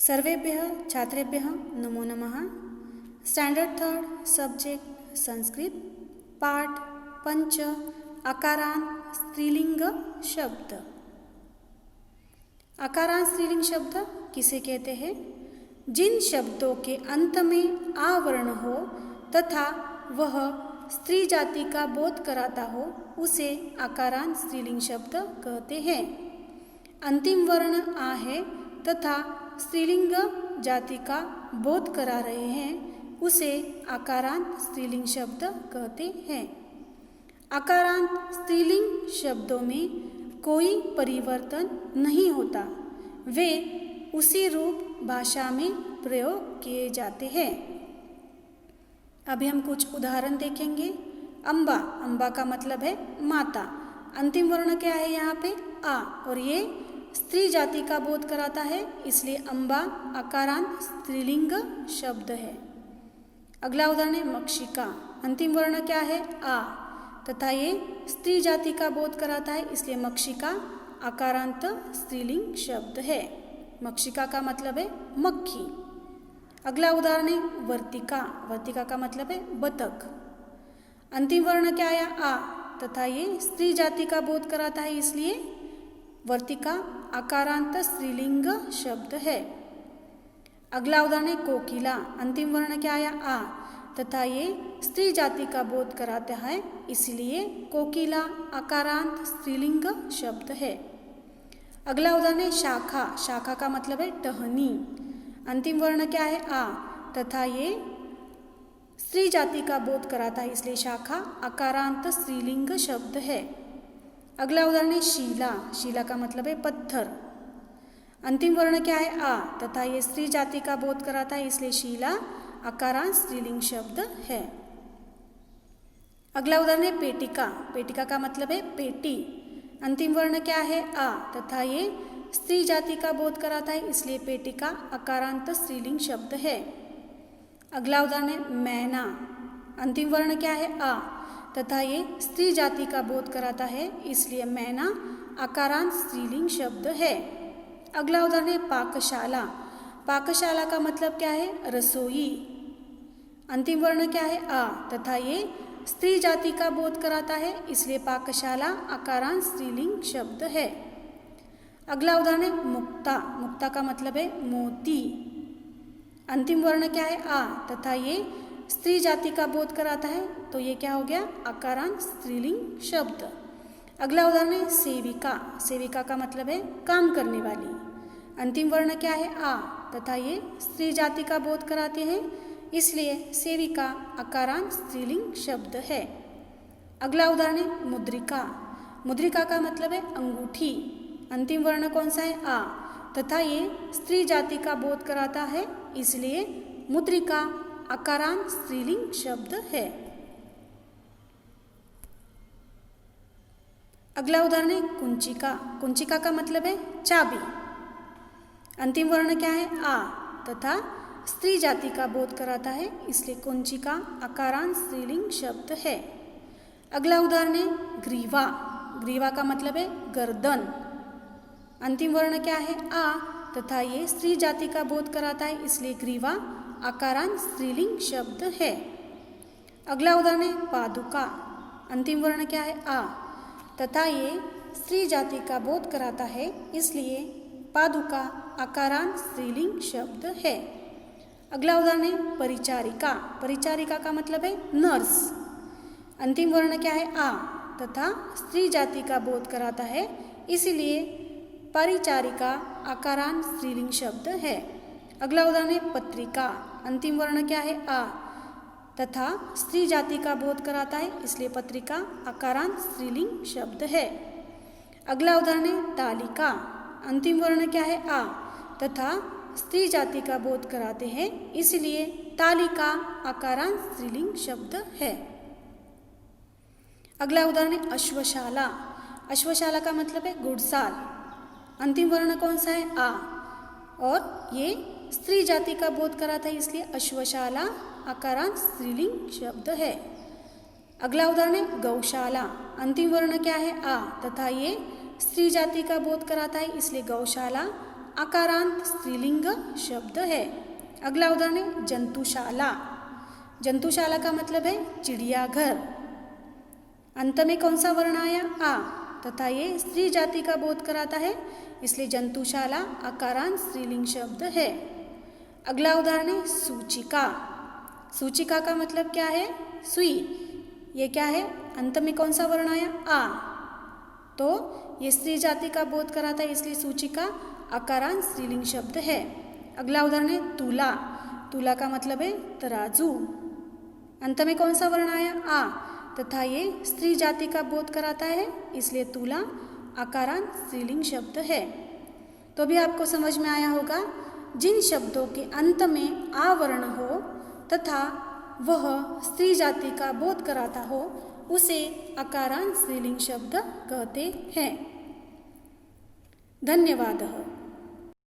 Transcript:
सर्वेभ्यः छात्रेभ्यः नमो नमः। स्टैंडर्ड थर्ड सब्जेक्ट संस्कृत पाठ 5 आकारांत स्त्रीलिंग शब्द। आकारांत स्त्रीलिंग शब्द किसे कहते हैं? जिन शब्दों के अंत में आ वर्ण हो तथा वह स्त्री जाति का बोध कराता हो उसे आकारांत स्त्रीलिंग शब्द कहते हैं। अंतिम वर्ण आ है तथा स्त्रीलिंग जाति का बोध करा रहे हैं उसे आकारांत स्त्रीलिंग शब्द कहते हैं। आकारांत स्त्रीलिंग शब्दों में कोई परिवर्तन नहीं होता, वे उसी रूप भाषा में प्रयोग किए जाते हैं। अभी हम कुछ उदाहरण देखेंगे। अम्बा, अम्बा का मतलब है माता। अंतिम वर्ण क्या है यहाँ पे? आ, और ये स्त्री जाति का बोध कराता है, इसलिए अम्बा आकारांत स्त्रीलिंग शब्द है। अगला उदाहरण है मक्षिका। अंतिम वर्ण क्या है? आ, तथा ये स्त्री जाति का बोध कराता है, इसलिए मक्षिका आकारांत स्त्रीलिंग शब्द है। मक्षिका का मतलब है मक्खी। अगला उदाहरण है वर्तिका। वर्तिका का मतलब है बतख। अंतिम वर्ण क्या आया? आ, तथा ये स्त्री जाति का बोध कराता है, इसलिए वर्तिका आकारांत स्त्रीलिंग शब्द है। अगला उदाहरण है कोकिला। अंतिम वर्ण क्या आया? आ, तथा ये स्त्री जाति का बोध कराता है, इसलिए कोकिला आकारांत स्त्रीलिंग शब्द है। अगला उदाहरण है शाखा। शाखा का मतलब है टहनी। अंतिम वर्ण क्या है? आ, तथा ये स्त्री जाति का बोध कराता है, इसलिए शाखा आकारांत स्त्रीलिंग शब्द है। अगला उदाहरण है शीला। शीला का मतलब है पत्थर। अंतिम वर्ण क्या है? आ, तथा ये स्त्री जाति का बोध कराता है, इसलिए शीला आकारांत स्त्रीलिंग शब्द है। अगला उदाहरण है पेटिका। पेटिका का मतलब है पेटी। अंतिम वर्ण क्या है? आ, तथा ये स्त्री जाति का बोध कराता है, इसलिए पेटिका आकारांत स्त्रीलिंग शब्द है। अगला उदाहरण है मैना। अंतिम वर्ण क्या है? आ, तथा ये स्त्री जाति का बोध कराता है, इसलिए मैना आकारांत स्त्रीलिंग शब्द है। अगला उदाहरण है पाकशाला। पाकशाला का मतलब क्या है? रसोई। अंतिम वर्ण क्या है? आ, तथा ये स्त्री जाति का बोध कराता है, इसलिए पाकशाला आकारांत स्त्रीलिंग शब्द है। अगला उदाहरण है मुक्ता। मुक्ता का मतलब है मोती। अंतिम वर्ण क्या है? आ, तथा ये स्त्री जाति का बोध कराता है, तो ये क्या हो गया? आकारांत स्त्रीलिंग शब्द। अगला उदाहरण है सेविका। सेविका का मतलब है काम करने वाली। अंतिम वर्ण क्या है? आ, तथा ये स्त्री जाति का बोध कराते हैं, इसलिए सेविका आकारांत स्त्रीलिंग शब्द है। अगला उदाहरण है मुद्रिका। मुद्रिका का मतलब है अंगूठी। अंतिम वर्ण कौन सा है? आ, तथा ये स्त्री जाति का बोध कराता है, इसलिए मुद्रिका आकारांत स्त्रीलिंग शब्द है। अगला उदाहरण है कुंचिका। कुंचिका का मतलब है चाबी। अंतिम वर्ण क्या है? आ, तथा स्त्री जाति का बोध कराता है, इसलिए कुंचिका आकारांत स्त्रीलिंग शब्द है। अगला उदाहरण है ग्रीवा। ग्रीवा का मतलब है गर्दन। अंतिम वर्ण क्या है? आ, तथा ये स्त्री जाति का बोध कराता है, इसलिए ग्रीवा आकारांत स्त्रीलिंग शब्द है। अगला उदाहरण है पादुका। अंतिम वर्ण क्या है? आ, तथा ये स्त्री जाति का बोध कराता है, इसलिए पादुका आकारांत स्त्रीलिंग शब्द है। अगला उदाहरण है परिचारिका। परिचारिका का मतलब है नर्स। अंतिम वर्ण क्या है? आ, तथा स्त्री जाति का बोध कराता है, इसलिए परिचारिका आकारांत स्त्रीलिंग शब्द है। अगला उदाहरण है पत्रिका। अंतिम वर्ण क्या है? आ, तथा स्त्री जाति का बोध कराता है, इसलिए पत्रिका आकारांत स्त्रीलिंग शब्द है। अगला उदाहरण है तालिका। अंतिम वर्ण क्या है? आ, तथा स्त्री जाति का बोध कराते हैं, इसलिए तालिका आकारांत स्त्रीलिंग शब्द है। अगला उदाहरण है अश्वशाला। अश्वशाला का मतलब है घुड़साल। अंतिम वर्ण कौन सा है? आ, और ये स्त्री जाति का बोध कराता है, इसलिए अश्वशाला आकारांत स्त्रीलिंग शब्द है। अगला उदाहरण है गौशाला। अंतिम वर्ण क्या है? आ, तथा ये स्त्री जाति का बोध कराता है, इसलिए गौशाला आकारांत स्त्रीलिंग शब्द है। अगला उदाहरण है जंतुशाला। जंतुशाला का मतलब है चिड़ियाघर। अंत में कौन सा वर्ण आया? आ, तथा ये स्त्री जाति का बोध कराता है, इसलिए जंतुशाला आकारांत स्त्रीलिंग शब्द है। अगला उदाहरण है सूचिका। सूचिका का मतलब क्या है? सुई। ये क्या है? अंत में कौन सा वर्ण आया? आ, तो ये स्त्री जाति का बोध कराता है, इसलिए सूचिका आकारांत स्त्रीलिंग शब्द है। अगला उदाहरण है तुला। तुला का मतलब है तराजू। अंत में कौन सा वर्ण आया? आ, तथा ये स्त्री जाति का बोध कराता है, इसलिए तुला आकारांत स्त्रीलिंग शब्द है। तो भी आपको समझ में आया होगा, जिन शब्दों के अंत में आ वर्ण हो तथा वह स्त्री जाति का बोध कराता हो उसे आकारांत स्त्रीलिंग शब्द कहते हैं। धन्यवाद।